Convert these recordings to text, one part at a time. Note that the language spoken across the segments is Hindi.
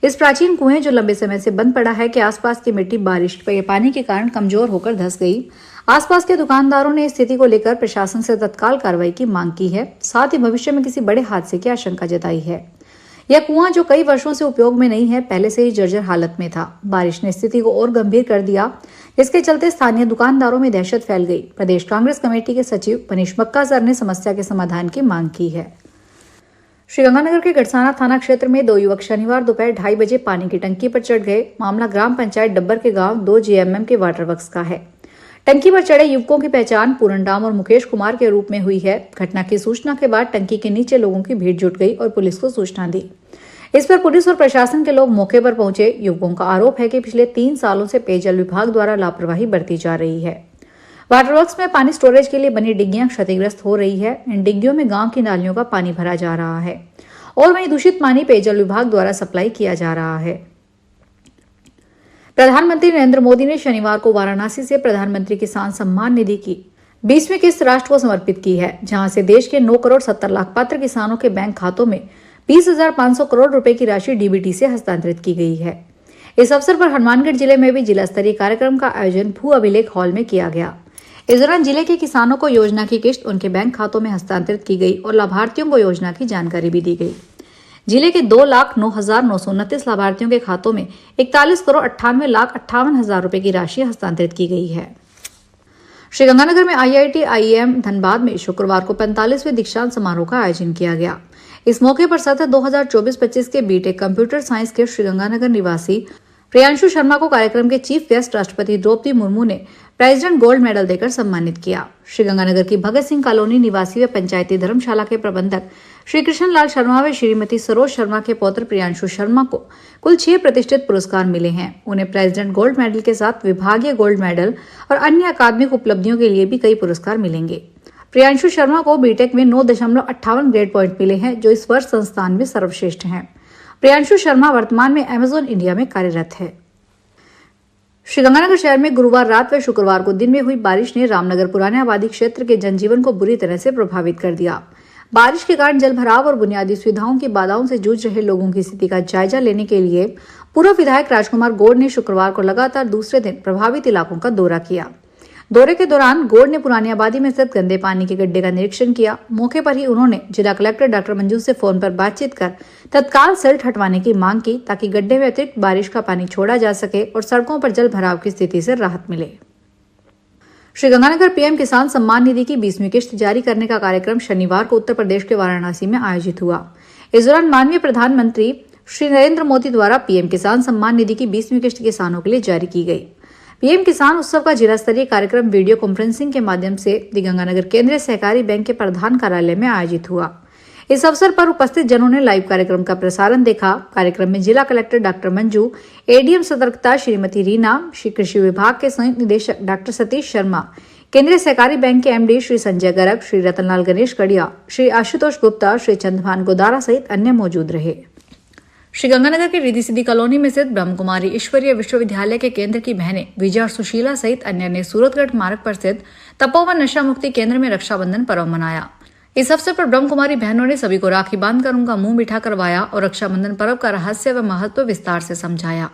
इस प्राचीन कुएं जो लंबे समय से बंद पड़ा है के आसपास की मिट्टी बारिश के पानी के कारण कमजोर होकर धंस गई। आसपास के दुकानदारों ने इस स्थिति को लेकर प्रशासन से तत्काल कार्रवाई की मांग की है। साथ ही भविष्य में किसी बड़े हादसे की आशंका जताई है। यह कुआं जो कई वर्षों से उपयोग में नहीं है, पहले से ही जर्जर हालत में था। बारिश ने स्थिति को और गंभीर कर दिया, जिसके चलते स्थानीय दुकानदारों में दहशत फैल गई। प्रदेश कांग्रेस कमेटी के सचिव मनीष मक्का सर ने समस्या के समाधान की मांग की है। श्रीगंगानगर के गढ़साना थाना क्षेत्र में 2 युवक शनिवार दोपहर 2:30 बजे पानी की टंकी पर चढ़ गए। मामला ग्राम पंचायत डब्बर के गांव 2 GMM के वाटर वर्क्स का है। टंकी पर चढ़े युवकों की पहचान पूरनराम और मुकेश कुमार के रूप में हुई है। घटना की सूचना के बाद टंकी के नीचे लोगों की भीड़ जुट गई और पुलिस को सूचना दी। इस पर पुलिस और प्रशासन के लोग मौके पर पहुंचे। युवकों का आरोप है कि पिछले 3 सालों से पेयजल विभाग द्वारा लापरवाही बरती जा रही है। वाटरवर्क्स में पानी स्टोरेज के लिए बनी डिग्गियां क्षतिग्रस्त हो रही है। इन डिग्गियों में गांव की नालियों का पानी भरा जा रहा है और वहीं दूषित पानी पेयजल विभाग द्वारा सप्लाई किया जा रहा है। प्रधानमंत्री नरेंद्र मोदी ने शनिवार को वाराणसी से प्रधानमंत्री किसान सम्मान निधि की 20वीं किस्त राष्ट्र को समर्पित की है, जहां से देश के 9 करोड़ 70 लाख पात्र किसानों के बैंक खातों में 20,500 करोड़ रुपए की राशि DBT से हस्तांतरित की गई है। इस अवसर पर हनुमानगढ़ जिले में भी जिला स्तरीय कार्यक्रम का आयोजन भू अभिलेख हॉल में किया गया। इस दौरान जिले के किसानों को योजना की किस्त उनके बैंक खातों में हस्तांतरित की गई और लाभार्थियों को योजना की जानकारी भी दी गई। जिले के 2,09,929 लाभार्थियों के खातों में 41 करोड़ 98 लाख 58 हजार रुपए की राशि हस्तांतरित की गई है। श्रीगंगानगर में IIT IIM धनबाद में शुक्रवार को 45वें दीक्षांत समारोह का आयोजन किया गया। इस मौके पर सत्र 2024-25 के BTech कंप्यूटर साइंस के श्रीगंगानगर निवासी प्रियांशु शर्मा को कार्यक्रम के चीफ गेस्ट राष्ट्रपति द्रौपदी मुर्मू ने प्रेसिडेंट गोल्ड मेडल देकर सम्मानित किया। श्रीगंगानगर की भगत सिंह कॉलोनी निवासी व पंचायती धर्मशाला के प्रबंधक श्री कृष्ण लाल शर्मा व श्रीमती सरोज शर्मा के पौत्र प्रियांशु शर्मा को कुल 6 प्रतिष्ठित पुरस्कार मिले हैं। उन्हें प्रेसिडेंट गोल्ड मेडल के साथ विभागीय गोल्ड मेडल और अन्य अकादमिक उपलब्धियों के लिए भी कई पुरस्कार मिलेंगे। प्रियांशु शर्मा को BTech में 9.58 ग्रेड पॉइंट मिले हैं, जो इस वर्ष संस्थान में सर्वश्रेष्ठ हैं। प्रियांशु शर्मा वर्तमान में Amazon इंडिया में कार्यरत है। श्रीगंगानगर शहर में गुरुवार रात व शुक्रवार को दिन में हुई बारिश ने रामनगर पुराने आबादी क्षेत्र के जनजीवन को बुरी तरह से प्रभावित कर दिया। बारिश के कारण जलभराव और बुनियादी सुविधाओं की बाधाओं से जूझ रहे लोगों की स्थिति का जायजा लेने के लिए पूर्व विधायक राजकुमार गौड़ ने शुक्रवार को लगातार दूसरे दिन प्रभावित इलाकों का दौरा किया। दौरे के दौरान गौड़ ने पुरानी आबादी में स्थित गंदे पानी के गड्ढे का निरीक्षण किया। मौके पर ही उन्होंने जिला कलेक्टर डॉक्टर मंजू से फोन पर बातचीत कर तत्काल सिल्ट हटवाने की मांग की, ताकि गड्ढे में अतिरिक्त बारिश का पानी छोड़ा जा सके और सड़कों पर जल भराव की स्थिति से राहत मिले। श्रीगंगानगर PM किसान सम्मान निधि की 20वीं किस्त जारी करने का कार्यक्रम शनिवार को उत्तर प्रदेश के वाराणसी में आयोजित हुआ। इस दौरान माननीय प्रधानमंत्री श्री नरेंद्र मोदी द्वारा PM किसान सम्मान निधि की 20वीं किस्त किसानों के लिए जारी की गई। PM किसान उत्सव का जिला स्तरीय कार्यक्रम वीडियो कॉन्फ्रेंसिंग के माध्यम से गंगानगर केंद्रीय सहकारी बैंक के प्रधान कार्यालय में आयोजित हुआ। इस अवसर पर उपस्थित जनों ने लाइव कार्यक्रम का प्रसारण देखा। कार्यक्रम में जिला कलेक्टर डॉक्टर मंजू, ADM सतर्कता श्रीमती रीना, श्री कृषि विभाग के संयुक्त निदेशक डॉक्टर सतीश शर्मा, केंद्रीय सहकारी बैंक के MD श्री संजय गर्ग, श्री रतनलाल गणेश कड़िया, श्री आशुतोष गुप्ता, श्री चंद्रभान गोदारा सहित अन्य मौजूद रहे। श्रीगंगानगर के रिद्धि सिद्धि कॉलोनी में स्थित ब्रह्म कुमारी ईश्वरीय विश्वविद्यालय के केंद्र की बहनें विजय और सुशीला सहित अन्य ने सूरतगढ़ मार्ग पर स्थित तपोवन नशा मुक्ति केंद्र में रक्षाबंधन पर्व मनाया। इस अवसर पर ब्रह्म कुमारी बहनों ने सभी को राखी बांधकर उनका मुंह मीठा करवाया और रक्षाबंधन पर्व का रहस्य व महत्व विस्तार से समझाया।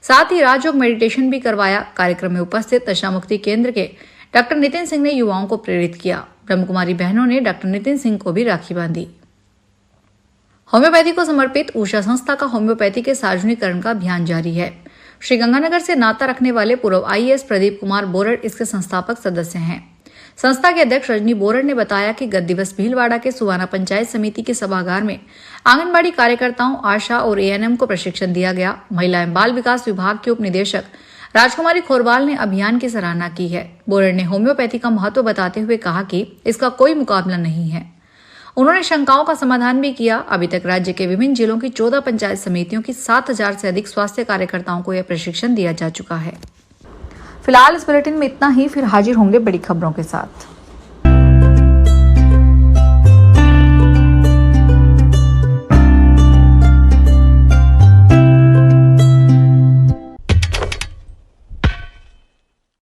साथ ही राजयोग मेडिटेशन भी करवाया। कार्यक्रम में उपस्थित नशा मुक्ति केंद्र के डॉक्टर नितिन सिंह ने युवाओं को प्रेरित किया। ब्रह्म कुमारी बहनों ने डॉक्टर नितिन सिंह को भी राखी बांधी। होम्योपैथी को समर्पित ऊषा संस्था का होम्योपैथी के सार्वजनिकरण का अभियान जारी है। श्रीगंगानगर से नाता रखने वाले पूर्व IAS प्रदीप कुमार बोरड़ इसके संस्थापक सदस्य हैं। संस्था के अध्यक्ष रजनी बोरड़ ने बताया कि गत दिवस भीलवाड़ा के सुवाना पंचायत समिति के सभागार में आंगनबाड़ी कार्यकर्ताओं, आशा और ANM को प्रशिक्षण दिया गया। महिला एवं बाल विकास विभाग के उप निदेशक राजकुमारी खोरवाल ने अभियान की सराहना की है। बोरड़ ने होम्योपैथी का महत्व बताते हुए कहा कि इसका कोई मुकाबला नहीं है। उन्होंने शंकाओं का समाधान भी किया। अभी तक राज्य के विभिन्न जिलों की 14 पंचायत समितियों की 7,000 से अधिक स्वास्थ्य कार्यकर्ताओं को यह प्रशिक्षण दिया जा चुका है। फिलहाल इस बुलेटिन में इतना ही, फिर हाजिर होंगे बड़ी खबरों के साथ।